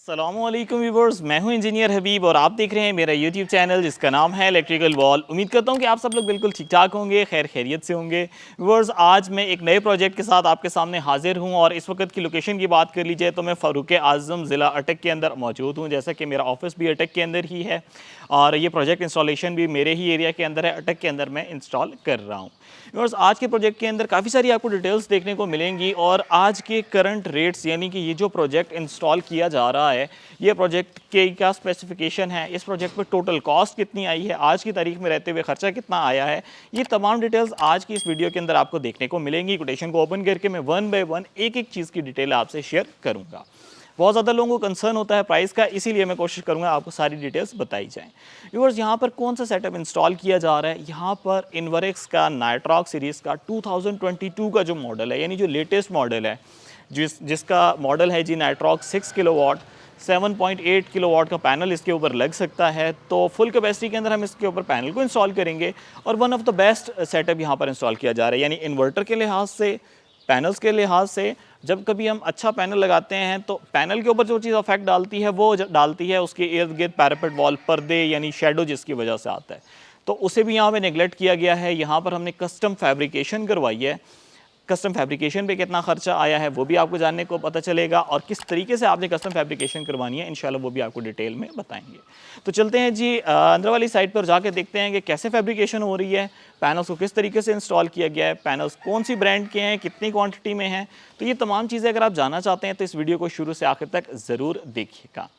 अस्सलामुअलैकुम व्यूवर्स, मैं हूं इंजीनियर हबीब और आप देख रहे हैं मेरा यूट्यूब चैनल जिसका नाम है इलेक्ट्रिकल वॉल। उम्मीद करता हूं कि आप सब लोग बिल्कुल ठीक ठाक होंगे, खैर खैरियत से होंगे। व्यूवर्स, आज मैं एक नए प्रोजेक्ट के साथ आपके सामने हाजिर हूं और इस वक्त की लोकेशन की बात कर लीजिए तो मैं फ़ारूक आज़म ज़िला अटक के अंदर मौजूद हूँ, जैसा कि मेरा ऑफिस भी अटक के अंदर ही है और ये प्रोजेक्ट इंस्टॉलेशन भी मेरे ही एरिया के अंदर है, अटक के अंदर मैं इंस्टॉल कर रहा हूँ। व्यूअर्स, आज के प्रोजेक्ट के अंदर काफ़ी सारी आपको डिटेल्स देखने को मिलेंगी और आज के करंट रेट्स, यानी कि ये जो प्रोजेक्ट इंस्टॉल किया जा रहा है, ये प्रोजेक्ट के क्या स्पेसिफिकेशन है, इस प्रोजेक्ट पर टोटल कॉस्ट कितनी आई है, आज की तारीख में रहते हुए खर्चा कितना आया है, ये तमाम डिटेल्स आज की इस वीडियो के अंदर आपको देखने को मिलेंगी। कोटेशन को ओपन करके मैं वन बाय वन एक एक चीज़ की डिटेल आपसे शेयर करूँगा। बहुत ज़्यादा लोगों को कंसर्न होता है प्राइस का, इसीलिए मैं कोशिश करूंगा आपको सारी डिटेल्स बताई जाएं। व्यूअर्स, यहाँ पर कौन सा सेटअप इंस्टॉल किया जा रहा है, यहाँ पर इन्वरेक्स का नाइट्रॉक सीरीज़ का 2022 का जो मॉडल है, यानी जो लेटेस्ट मॉडल है, जिसका मॉडल है जी नाइट्रॉक 6 किलोवाट, 7.8 किलोवाट का पैनल इसके ऊपर लग सकता है। तो फुल कैपेसिटी के अंदर हम इसके ऊपर पैनल को इंस्टॉल करेंगे और one of the best setup यहाँ पर इंस्टॉल किया जा रहा है, यानी इन्वर्टर के लिहाज से, पैनल्स के लिहाज से। जब कभी हम अच्छा पैनल लगाते हैं तो पैनल के ऊपर जो चीज़ इफेक्ट डालती है वो डालती है उसके इर्द गिर्द पैरापेट वॉल, पर्दे, यानी शेडो जिसकी वजह से आता है, तो उसे भी यहाँ पे नेगलेक्ट किया गया है। यहाँ पर हमने कस्टम फैब्रिकेशन करवाई है। कस्टम फैब्रिकेशन पे कितना खर्चा आया है वो भी आपको जानने को पता चलेगा और किस तरीके से आपने कस्टम फैब्रिकेशन करवानी है इंशाल्लाह वो भी आपको डिटेल में बताएंगे। तो चलते हैं जी अंदर वाली साइड पर जाके देखते हैं कि कैसे फैब्रिकेशन हो रही है, पैनल्स को किस तरीके से इंस्टॉल किया गया है, पैनल्स कौन सी ब्रांड के हैं, कितनी क्वांटिटी में हैं। तो ये तमाम चीज़ें अगर आप जानना चाहते हैं तो इस वीडियो को शुरू से आखिर तक ज़रूर देखिएगा।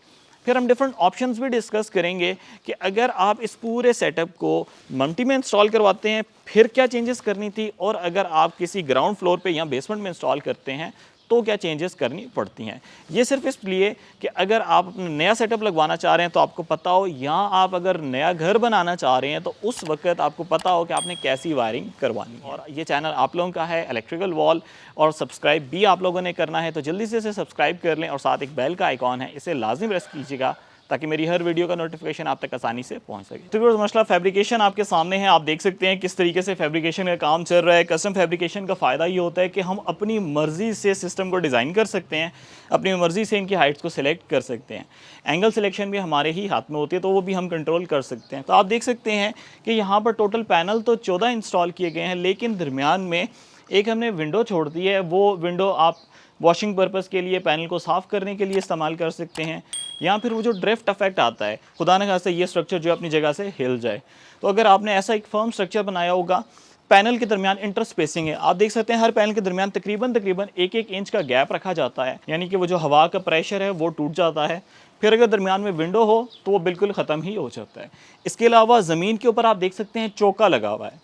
फिर हम डिफरेंट ऑप्शंस भी डिस्कस करेंगे कि अगर आप इस पूरे सेटअप को मल्टी में इंस्टॉल करवाते हैं फिर क्या चेंजेस करनी थी, और अगर आप किसी ग्राउंड फ्लोर पे या बेसमेंट में इंस्टॉल करते हैं तो क्या चेंजेस करनी पड़ती हैं। ये सिर्फ इसलिए कि अगर आप अपना नया सेटअप लगवाना चाह रहे हैं तो आपको पता हो, या आप अगर नया घर बनाना चाह रहे हैं तो उस वक्त आपको पता हो कि आपने कैसी वायरिंग करवानी है। और ये चैनल आप लोगों का है इलेक्ट्रिकल वॉल और सब्सक्राइब भी आप लोगों ने करना है, तो जल्दी से इसे सब्सक्राइब कर लें और साथ एक बेल का आइकॉन है, इसे लाजिम प्रेस कीजिएगा ताकि मेरी हर वीडियो का नोटिफिकेशन आप तक आसानी से पहुंच सके। तो व्यूअर्स, मसला फैब्रिकेशन आपके सामने है, आप देख सकते हैं किस तरीके से फैब्रिकेशन का काम चल रहा है। कस्टम फैब्रिकेशन का फ़ायदा ये होता है कि हम अपनी मर्ज़ी से सिस्टम को डिज़ाइन कर सकते हैं, अपनी मर्ज़ी से इनकी हाइट्स को सिलेक्ट कर सकते हैं। एंगल सिलेक्शन भी हमारे ही हाथ में होती है, तो वो भी हम कंट्रोल कर सकते हैं। तो आप देख सकते हैं कि यहाँ पर टोटल पैनल तो 14 इंस्टॉल किए गए हैं, लेकिन दरमियान में एक हमने विंडो छोड़ दी है। वो विंडो आप वॉशिंग पर्पज़ के लिए, पैनल को साफ़ करने के लिए इस्तेमाल कर सकते हैं, या फिर वो जो ड्रिफ्ट इफेक्ट आता है, खुदा न खास्ता ये स्ट्रक्चर जो अपनी जगह से हिल जाए, तो अगर आपने ऐसा एक फर्म स्ट्रक्चर बनाया होगा, पैनल के दरमियान इंटर स्पेसिंग है, आप देख सकते हैं हर पैनल के दरमियान तकरीबन 1-1 इंच का गैप रखा जाता है, यानी कि वो जो हवा का प्रेशर है वो टूट जाता है। फिर अगर दरमियान में विंडो हो तो वो बिल्कुल ख़त्म ही हो जाता है। इसके अलावा ज़मीन के ऊपर आप देख सकते हैं चौका लगा हुआ है,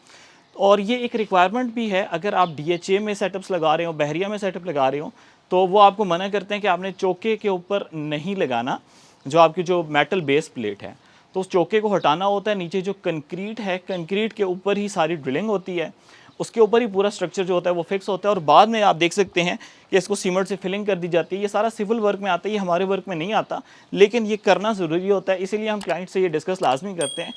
और ये एक रिक्वायरमेंट भी है। अगर आप DHA में सेटअप्स लगा रहे हो, बहरिया में सेटअप लगा रहे हो, तो वो आपको मना करते हैं कि आपने चौके के ऊपर नहीं लगाना, जो आपकी जो मेटल बेस प्लेट है, तो उस चौके को हटाना होता है। नीचे जो कंक्रीट है, कंक्रीट के ऊपर ही सारी ड्रिलिंग होती है, उसके ऊपर ही पूरा स्ट्रक्चर जो होता है वो फिक्स होता है, और बाद में आप देख सकते हैं कि इसको सीमेंट से फिलिंग कर दी जाती है। ये सारा सिविल वर्क में आता है, ये हमारे वर्क में नहीं आता, लेकिन ये करना ज़रूरी होता है, इसीलिए हम क्लाइंट से ये डिस्कस लाजमी करते हैं।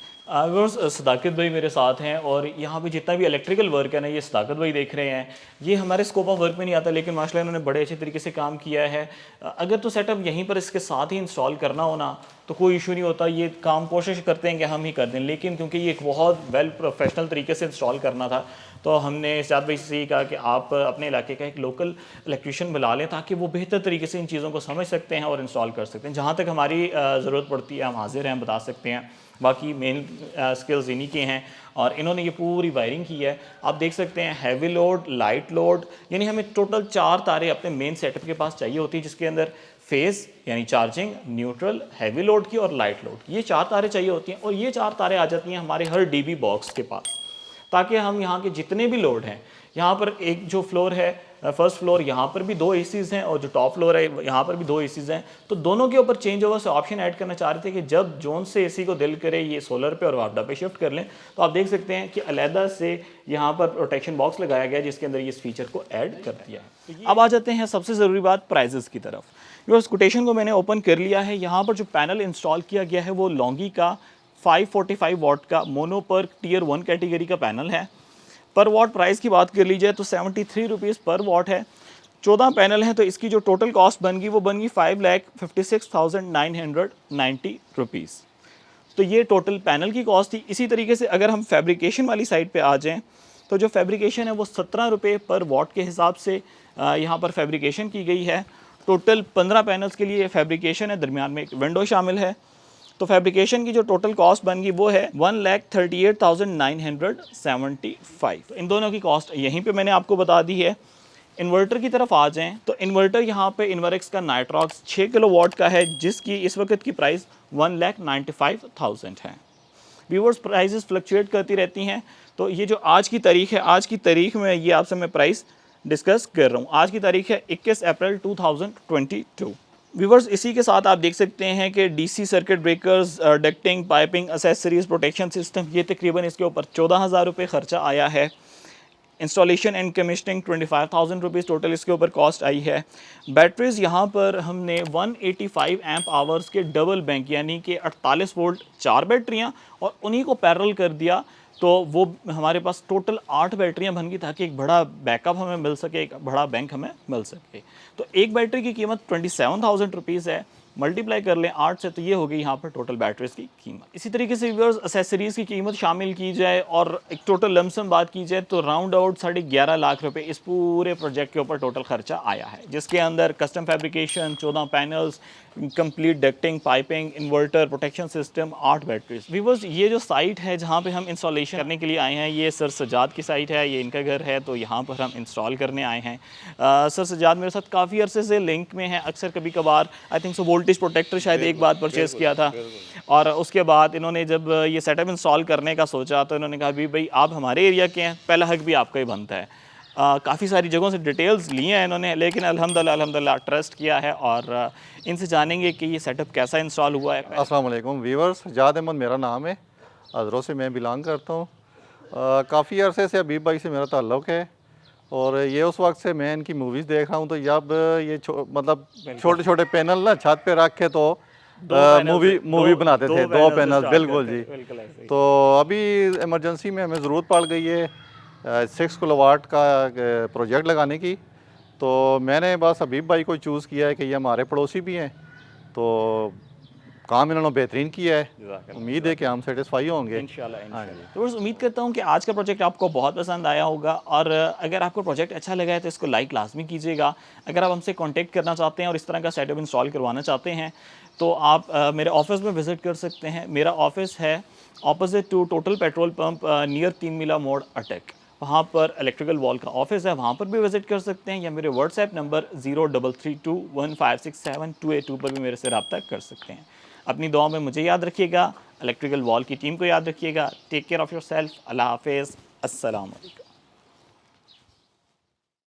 सदाकत भाई मेरे साथ हैं और यहाँ पे जितना भी इलेक्ट्रिकल वर्क है ना, ये सदाकत भाई देख रहे हैं। ये हमारे स्कोप ऑफ वर्क में नहीं आता, लेकिन माशाल्लाह इन्होंने बड़े अच्छे तरीके से काम किया है। अगर तो सेटअप यहीं पर इसके साथ ही इंस्टॉल करना हो ना तो कोई इशू नहीं होता, ये काम कोशिश करते हैं कि हम ही कर दें, लेकिन क्योंकि ये एक बहुत वेल प्रोफेशनल तरीके से इंस्टॉल करना था तो हमने साद भाई से कहा कि आप अपने इलाके का एक लोकल इलेक्ट्रीशियन बुला लें ताकि वो बेहतर तरीके से इन चीज़ों को समझ सकते हैं और इंस्टॉल कर सकते हैं। जहाँ तक हमारी ज़रूरत पड़ती है हम हाजिर हैं, बता सकते हैं। बाकी मेन स्किल्स इन्हीं के हैं और इन्होंने ये पूरी वायरिंग की है। आप देख सकते हैं हैवी लोड, लाइट लोड, यानी हमें टोटल 4 तारें अपने मेन सेटअप के पास चाहिए होती है, जिसके अंदर फेज़ यानी चार्जिंग, न्यूट्रल, हैवी लोड की और लाइट लोड, ये 4 तारें चाहिए होती हैं। और ये 4 तारें आ जाती हैं हमारे हर DB बॉक्स के पास, ताकि हम यहाँ के जितने भी लोड हैं, यहाँ पर एक जो फ्लोर है फर्स्ट फ्लोर, यहाँ पर भी 2 ACs हैं और जो टॉप फ्लोर है यहाँ पर भी 2 ACs हैं, तो दोनों के ऊपर चेंज ओवर से ऑप्शन ऐड करना चाह रहे थे कि जब जोन से AC को दिल करे ये सोलर पे और वापडा पे शिफ्ट कर लें। तो आप देख सकते हैं कि अलहदा से यहाँ पर प्रोटेक्शन बॉक्स लगाया गया जिसके अंदर इस फीचर को ऐड कर दिया है। अब आ जाते हैं सबसे ज़रूरी बात, प्राइजेस की तरफ। व्यूअर्स, कोटेशन को मैंने ओपन कर लिया है। यहाँ पर जो पैनल इंस्टॉल किया गया है वो लॉन्गी का 545 वाट का मोनो पर टियर 1 कैटेगरी का पैनल है। पर वाट प्राइस की बात कर ली जाए तो 73 रुपीज़ पर वाट है। 14 पैनल हैं, तो इसकी जो टोटल कॉस्ट बन गई वो बन गई 5,56,990 रुपीज़। तो ये टोटल पैनल की कॉस्ट थी। इसी तरीके से अगर हम फैब्रिकेशन वाली साइड पे आ जाएं तो जो फैब्रिकेशन है वो 17 रुपये पर वॉट के हिसाब से यहाँ पर फैब्रिकेशन की गई है। टोटल 15 पैनल्स के लिए फैब्रिकेशन है, दरमियान में एक विंडो शामिल है। तो फैब्रिकेशन की जो टोटल कॉस्ट बन गई वो है 1,38,975। तो इन दोनों की कॉस्ट यहीं पे मैंने आपको बता दी है। इन्वर्टर की तरफ आ जाएं तो इन्वर्टर यहाँ पे इन्वर्क्स का नाइट्रॉक्स 6 किलोवाट का है, जिसकी इस वक्त की प्राइस 1,95,000 है। व्यूवर्स, प्राइसेस फ्लक्चुएट करती रहती हैं, तो ये जो आज की तारीख है, आज की तारीख में ये आपसे मैं प्राइस डिस्कस कर रहा हूँ। आज की तारीख है 21 अप्रैल 2022। व्यूवर्स, इसी के साथ आप देख सकते हैं कि DC circuit breakers, ducting, piping, accessories, protection system, ये तकरीबन इसके ऊपर 14,000 रुपये खर्चा आया है। Installation and commissioning 25,000 rupees total इसके ऊपर कॉस्ट आई है। बैटरीज़ यहाँ पर हमने 185 एम्प आवर्स के डबल बैंक यानी कि 48 वोल्ट 4 बैटरियाँ और उन्हीं को पैरेलल कर दिया, तो वो हमारे पास टोटल 8 बैटरियाँ बन गई, ताकि एक बड़ा बैकअप हमें मिल सके, एक बड़ा बैंक हमें मिल सके। तो एक बैटरी की कीमत 27,000 रुपीज़ है। मल्टीप्लाई कर लें 8 से, तो ये हो गई यहाँ पर टोटल बैटरीज की कीमत। इसी तरीके से व्यूअर्स, एसेसरीज़ की कीमत शामिल की जाए और एक टोटल लमसम बात की जाए तो राउंड आउट 11.5 लाख रुपए इस पूरे प्रोजेक्ट के ऊपर टोटल खर्चा आया है, जिसके अंदर custom fabrication, 14 panels, complete ducting, piping, inverter, protection system, 8 batteries. Viewers, ये जो साइट है जहाँ पे हम इंस्टॉलेशन करने के लिए आए हैं, ये सर सजाद की साइट है, ये इनका घर है, तो यहाँ पर हम इंस्टॉल करने आए हैं। सर सजाद मेरे साथ काफ़ी अरसे से लिंक में है, अक्सर कभी कभार I think so voltage protector शायद एक बार परचेज़ किया था, और उसके बाद इन्होंने जब ये सेटअप इंस्टॉल करने का सोचा तो इन्होंने कहा भी भाई आप हमारे एरिया के हैं, पहला हक भी आपका ही बनता है। काफ़ी सारी जगहों से डिटेल्स ली हैं इन्होंने, लेकिन अल्हम्दुलिल्लाह ट्रस्ट किया है और इनसे जानेंगे कि ये सेटअप कैसा इंस्टॉल हुआ है। अस्सलाम वालेकुम व्यूअर्स, सजाद अहमद मेरा नाम है, हज़रों से मैं बिलोंग करता हूँ। काफ़ी अरसे से हबीब भाई से मेरा ताल्लुक़ है और ये उस वक्त से मैं इनकी मूवीज़ देख रहा हूँ। तो जब ये मतलब छोटे छोटे पैनल ना छत पे रख के तो मूवी बनाते थे, 2 पैनल, बिल्कुल जी। तो अभी इमरजेंसी में हमें ज़रूरत पड़ गई है 6 किलोवाट का प्रोजेक्ट लगाने की। तो मैंने बस हबीब भाई को चूज़ किया है कि ये हमारे पड़ोसी भी हैं, तो काम इन्होंने बेहतरीन किया है। उम्मीद है कि हम सेटिस्फाई होंगे इंशाल्लाह। तो बस उम्मीद करता हूँ कि आज का प्रोजेक्ट आपको बहुत पसंद आया होगा, और अगर आपको प्रोजेक्ट अच्छा लगा है तो इसको लाइक लाजमी कीजिएगा। अगर आप हमसे कांटेक्ट करना चाहते हैं और इस तरह का सेटअप इंस्टॉल करवाना चाहते हैं तो आप मेरे ऑफिस में विज़िट कर सकते हैं। मेरा ऑफिस है opposite to Total petrol pump, near 3 मीला मोड़, अटक। वहाँ पर इलेक्ट्रिकल वॉल का ऑफिस है, वहाँ पर भी विज़िट कर सकते हैं, या मेरे व्हाट्सएप नंबर 0332156728 पर भी मेरे से रब्ता कर सकते हैं। अपनी दुआ में मुझे याद रखिएगा, इलेक्ट्रिकल वॉल की टीम को याद रखिएगा। Take care of yourself. Allah हाफ़िज़। अस्सलाम वालेकुम।